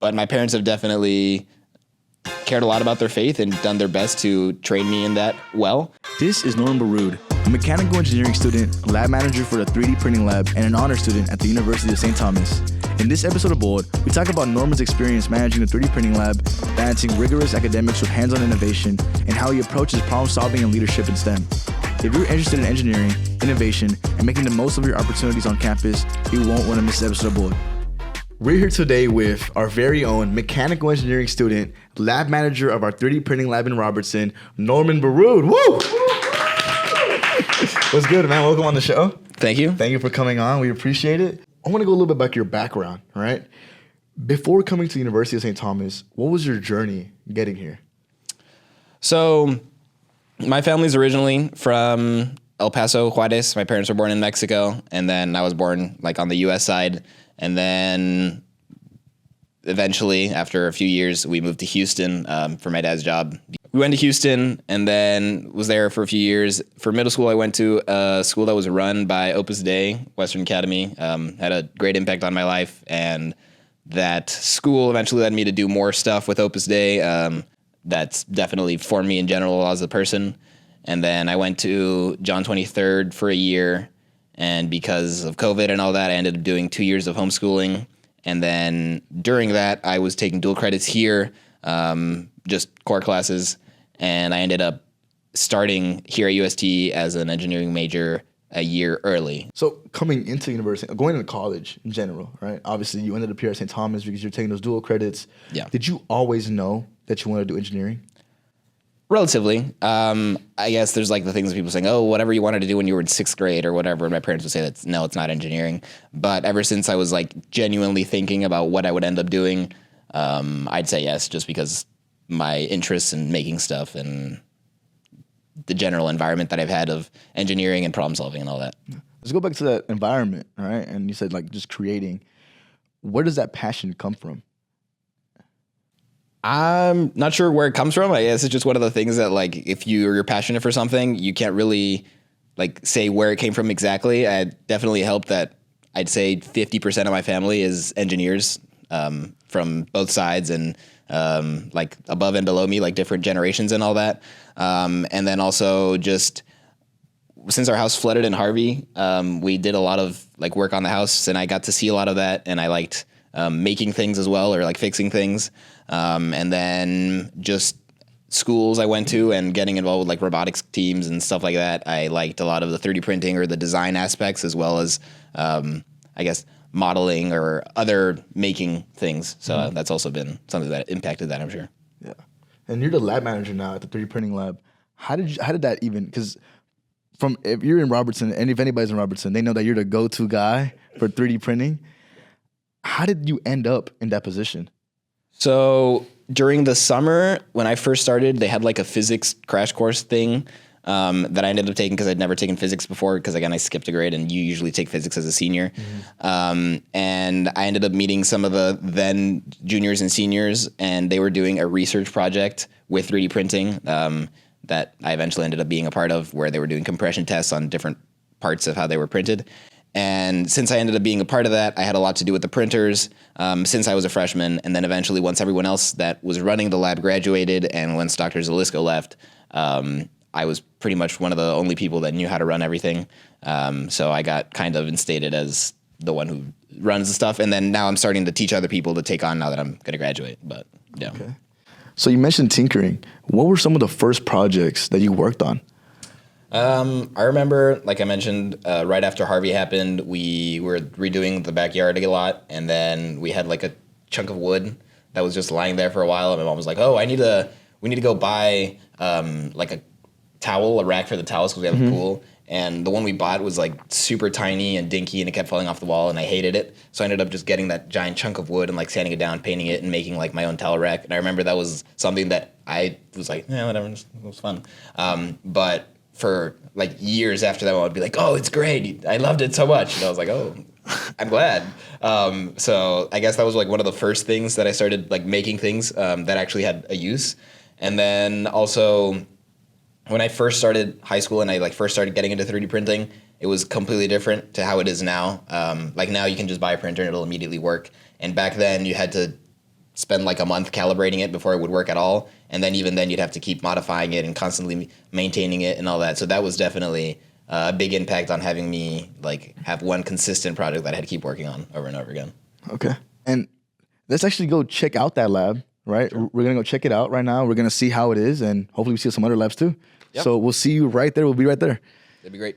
But my parents have definitely cared a lot about their faith and done their best to train me in that well. This is Norman Baroud, a mechanical engineering student, lab manager for the 3D printing lab, and an honor student at the University of St. Thomas. In this episode of Bold, we talk about Norman's experience managing the 3D printing lab, balancing rigorous academics with hands-on innovation, and how he approaches problem-solving and leadership in STEM. If you're interested in engineering, innovation, and making the most of your opportunities on campus, you won't want to miss this episode of Bold. We're here today with our very own mechanical engineering student, lab manager of our 3D printing lab in Robertson, Norman Baroud. Woo! What's good, man? Welcome on the show. Thank you. Thank you for coming on. We appreciate it. I want to go a little bit back to your background, all right? Before coming to the University of St. Thomas, what was your journey getting here? So my family's originally from El Paso, Juarez. My parents were born in Mexico, and then I was born on the U.S. side. And then eventually, after a few years, we moved to Houston for my dad's job. We went to Houston and then was there for a few years. For middle school, I went to a school that was run by Opus Dei, Western Academy. Had a great impact on my life. And that school eventually led me to do more stuff with Opus Dei. That's definitely formed me in general as a person. And then I went to John 23rd for a year. And because of COVID and all that, I ended up doing 2 years of homeschooling. And then during that, I was taking dual credits here, just core classes. And I ended up starting here at UST as an engineering major a year early. So coming into university, going into college in general, right? Obviously, you ended up here at St. Thomas because you're taking those dual credits. Yeah. Did you always know that you wanted to do engineering? Relatively. I guess there's the things that people saying, oh, whatever you wanted to do when you were in sixth grade or whatever. And my parents would say that, no, it's not engineering. But ever since I was genuinely thinking about what I would end up doing, I'd say yes, just because my interests in making stuff and the general environment that I've had of engineering and problem solving and all that. Let's go back to that environment, all right? And you said just creating. Where does that passion come from? I'm not sure where it comes from. I guess it's just one of the things that if you're passionate for something, you can't really say where it came from exactly. I definitely helped that I'd say 50% of my family is engineers from both sides and above and below me, different generations and all that. And then also just since our house flooded in Harvey, we did a lot of work on the house and I got to see a lot of that and I liked making things as well or fixing things. And then just schools I went to and getting involved with robotics teams and stuff like that. I liked a lot of the 3D printing or the design aspects as well as, I guess, modeling or other making things. So that's also been something that impacted that, I'm sure. Yeah. And you're the lab manager now at the 3D printing lab. How did that even, because if you're in Robertson and if anybody's in Robertson, they know that you're the go-to guy for 3D printing. How did you end up in that position? So during the summer, when I first started, they had a physics crash course thing that I ended up taking because I'd never taken physics before because, again, I skipped a grade and you usually take physics as a senior. And I ended up meeting some of the then juniors and seniors, and they were doing a research project with 3D printing that I eventually ended up being a part of where they were doing compression tests on different parts of how they were printed. And since I ended up being a part of that, I had a lot to do with the printers since I was a freshman. And then eventually, once everyone else that was running the lab graduated and once Dr. Zalisco left, I was pretty much one of the only people that knew how to run everything. So I got kind of instated as the one who runs the stuff. And then now I'm starting to teach other people to take on now that I'm going to graduate. But yeah. Okay. So you mentioned tinkering. What were some of the first projects that you worked on? I remember, like I mentioned, right after Harvey happened, we were redoing the backyard a lot, and then we had a chunk of wood that was just lying there for a while, and my mom was like, "Oh, we need to go buy a towel, a rack for the towels because we have a pool." And the one we bought was super tiny and dinky, and it kept falling off the wall, and I hated it. So I ended up just getting that giant chunk of wood and sanding it down, painting it, and making my own towel rack. And I remember that was something that I was yeah, whatever, it was fun. But for years after that, I would be oh, it's great. I loved it so much. And I was oh, I'm glad. So I guess that was one of the first things that I started making things that actually had a use. And then also when I first started high school and I first started getting into 3D printing, it was completely different to how it is now. Now you can just buy a printer and it'll immediately work. And back then you had to spend like a month calibrating it before it would work at all. And then even then you'd have to keep modifying it and constantly maintaining it and all that. So that was definitely a big impact on having me like have one consistent project that I had to keep working on over and over again. Okay. And let's actually go check out that lab, right? Sure. We're going to go check it out right now. We're going to see how it is, and hopefully we see some other labs too. Yep. So we'll see you right there. We'll be right there. That'd be great.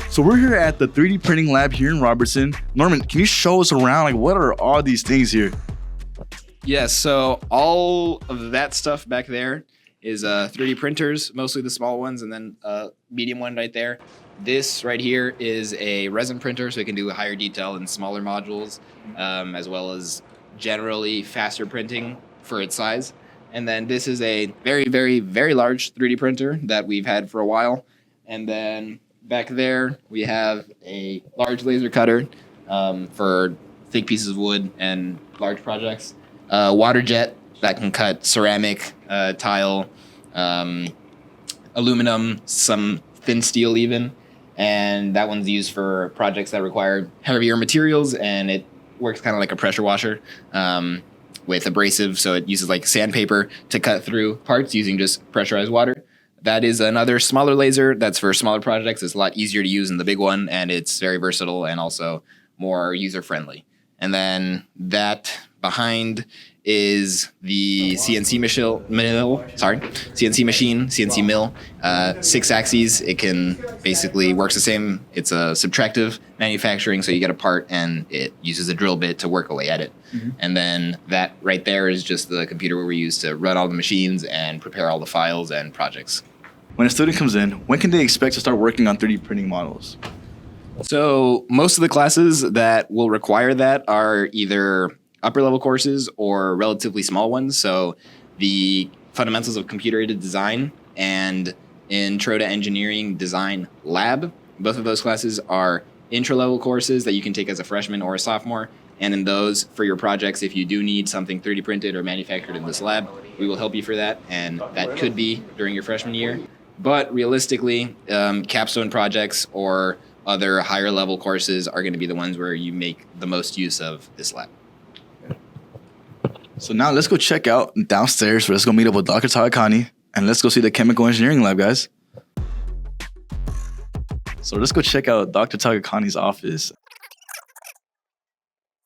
So we're here at the 3D printing lab here in Robertson. Norman, can you show us around? Like, what are all these things here? Yes, so all of that stuff back there is 3D printers, mostly the small ones, and then a medium one right there. This right here is a resin printer, so it can do higher detail and smaller modules, as well as generally faster printing for its size. And then this is a very, very, very large 3D printer that we've had for a while. And then back there, we have a large laser cutter for thick pieces of wood and large projects. Water jet that can cut ceramic, tile, aluminum, some thin steel even. And that one's used for projects that require heavier materials, and it works kind of like a pressure washer with abrasive. So it uses like sandpaper to cut through parts using just pressurized water. That is another smaller laser that's for smaller projects. It's a lot easier to use than the big one, and it's very versatile and also more user-friendly. And then that behind is the CNC mill, 6 axes. It can basically works the same. It's a subtractive manufacturing, so you get a part and it uses a drill bit to work away at it. Mm-hmm. And then that right there is just the computer where we use to run all the machines and prepare all the files and projects. When a student comes in, when can they expect to start working on 3D printing models? So most of the classes that will require that are either upper level courses or relatively small ones. So the fundamentals of computer-aided design and intro to engineering design lab, both of those classes are intro level courses that you can take as a freshman or a sophomore. And in those, for your projects, if you do need something 3D printed or manufactured in this lab, we will help you for that. And that could be during your freshman year. But realistically, capstone projects or other higher level courses are going to be the ones where you make the most use of this lab. So now let's go check out downstairs. Let's go meet up with Dr. Tagakani, and let's go see the chemical engineering lab, guys. So let's go check out Dr. Tagakani's office.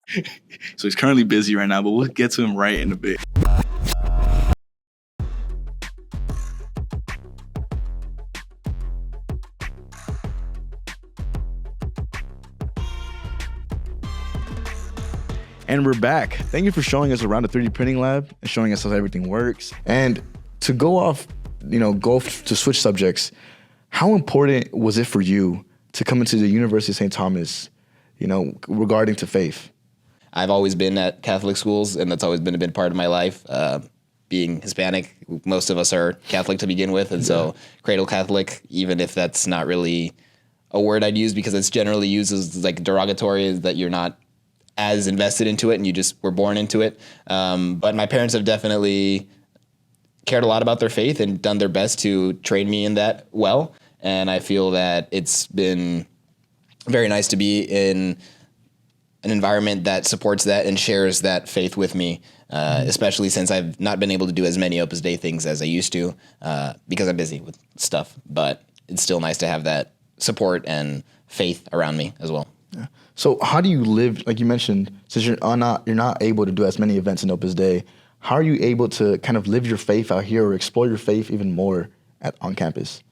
So he's currently busy right now, but we'll get to him right in a bit. And we're back. Thank you for showing us around the 3D printing lab and showing us how everything works. And to go to switch subjects, how important was it for you to come into the University of St. Thomas, regarding to faith? I've always been at Catholic schools, and that's always been a big part of my life. Being Hispanic, most of us are Catholic to begin with, and so cradle Catholic, even if that's not really a word I'd use because it's generally used as like derogatory, is that you're not as invested into it and you just were born into it. But my parents have definitely cared a lot about their faith and done their best to train me in that well. And I feel that it's been very nice to be in an environment that supports that and shares that faith with me, especially since I've not been able to do as many Opus Dei things as I used to because I'm busy with stuff. But it's still nice to have that support and faith around me as well. Yeah. So how do you live, like you mentioned, since you're not able to do as many events in Opus Dei, how are you able to kind of live your faith out here or explore your faith even more on campus?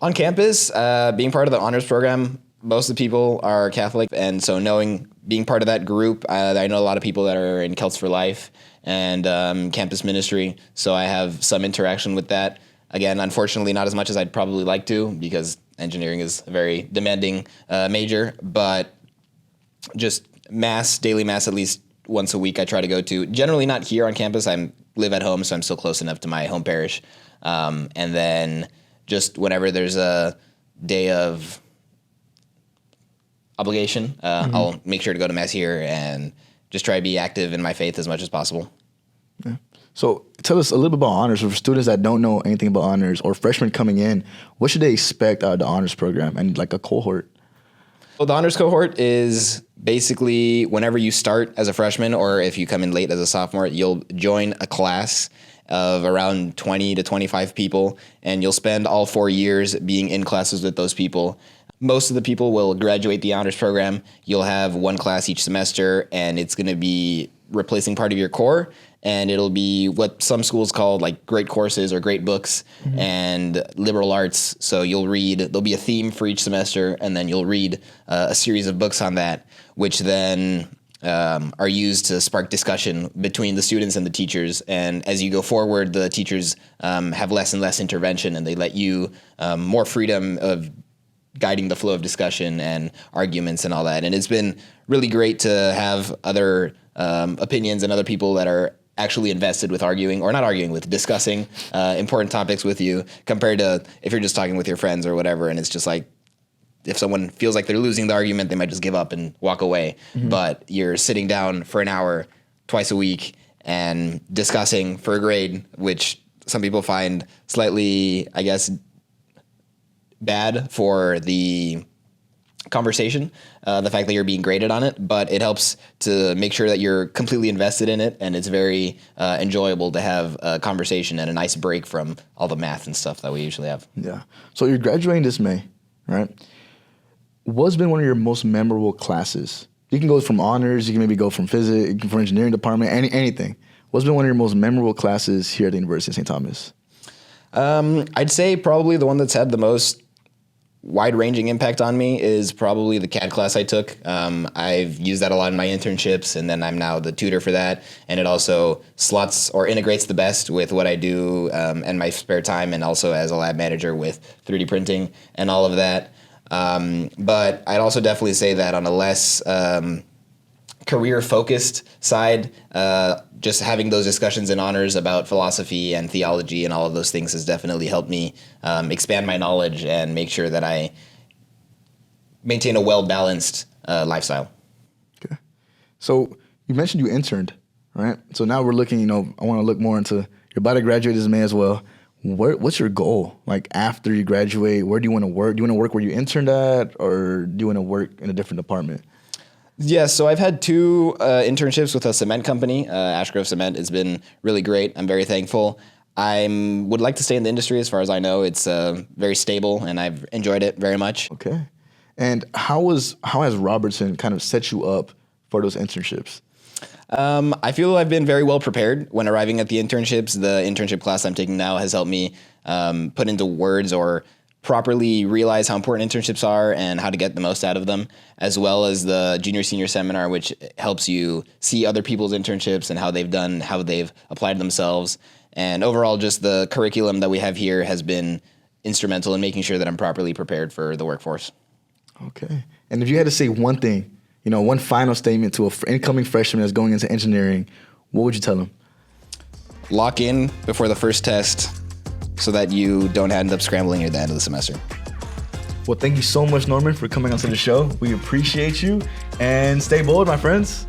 On campus, being part of the honors program, most of the people are Catholic, and so being part of that group, I know a lot of people that are in Celts for Life and campus ministry, so I have some interaction with that. Again, unfortunately, not as much as I'd probably like to because engineering is a very demanding major, but just daily mass at least once a week I try to go to. Generally not here on campus. I live at home, so I'm still close enough to my home parish. And then just whenever there's a day of obligation, I'll make sure to go to mass here and just try to be active in my faith as much as possible. Yeah. So tell us a little bit about honors. For students that don't know anything about honors or freshmen coming in, what should they expect out of the honors program and like a cohort? Well, the honors cohort is basically whenever you start as a freshman or if you come in late as a sophomore, you'll join a class of around 20 to 25 people, and you'll spend all 4 years being in classes with those people. Most of the people will graduate the honors program. You'll have one class each semester, and it's going to be replacing part of your core, and it'll be what some schools call like great courses or great books and liberal arts. So you'll read, there'll be a theme for each semester, and then you'll read a series of books on that, which then are used to spark discussion between the students and the teachers. And as you go forward, the teachers have less and less intervention, and they let you more freedom of guiding the flow of discussion and arguments and all that. And it's been really great to have other opinions and other people that are actually invested with arguing, or not arguing, with discussing important topics with you, compared to if you're just talking with your friends or whatever, and it's just like, if someone feels like they're losing the argument, they might just give up and walk away. But you're sitting down for an hour twice a week and discussing for a grade, which some people find slightly, I guess, bad for the conversation, the fact that you're being graded on it, but it helps to make sure that you're completely invested in it, and it's very enjoyable to have a conversation and a nice break from all the math and stuff that we usually have. Yeah. So you're graduating this May, right? What's been one of your most memorable classes? You can go from honors, you can maybe go from physics, you can from engineering department, anything. What's been one of your most memorable classes here at the University of St. Thomas? I'd say probably the one that's had the most wide-ranging impact on me is probably the CAD class I took. I've used that a lot in my internships, and then I'm now the tutor for that. And it also slots or integrates the best with what I do in my spare time, and also as a lab manager with 3D printing and all of that. But I'd also definitely say that on a less career-focused side, just having those discussions in honors about philosophy and theology and all of those things has definitely helped me expand my knowledge and make sure that I maintain a well-balanced lifestyle. Okay. So you mentioned you interned, right? So now we're looking, I want to look more into, you're about to graduate this May as well. What's your goal? Like after you graduate, where do you want to work? Do you want to work where you interned at, or do you want to work in a different department? Yeah, so I've had 2 internships with a cement company, Ashgrove Cement. It's been really great. I'm very thankful. I would like to stay in the industry as far as I know. It's very stable, and I've enjoyed it very much. Okay. And how has Robertson kind of set you up for those internships? I feel I've been very well prepared when arriving at the internships. The internship class I'm taking now has helped me put into words or properly realize how important internships are and how to get the most out of them, as well as the junior senior seminar, which helps you see other people's internships and how they've done, how they've applied themselves. And overall, just the curriculum that we have here has been instrumental in making sure that I'm properly prepared for the workforce. Okay. And if you had to say one thing, one final statement to an incoming freshman that's going into engineering, what would you tell them? Lock in before the first test so that you don't end up scrambling at the end of the semester. Well, thank you so much, Norman, for coming onto the show. We appreciate you, and stay bold, my friends.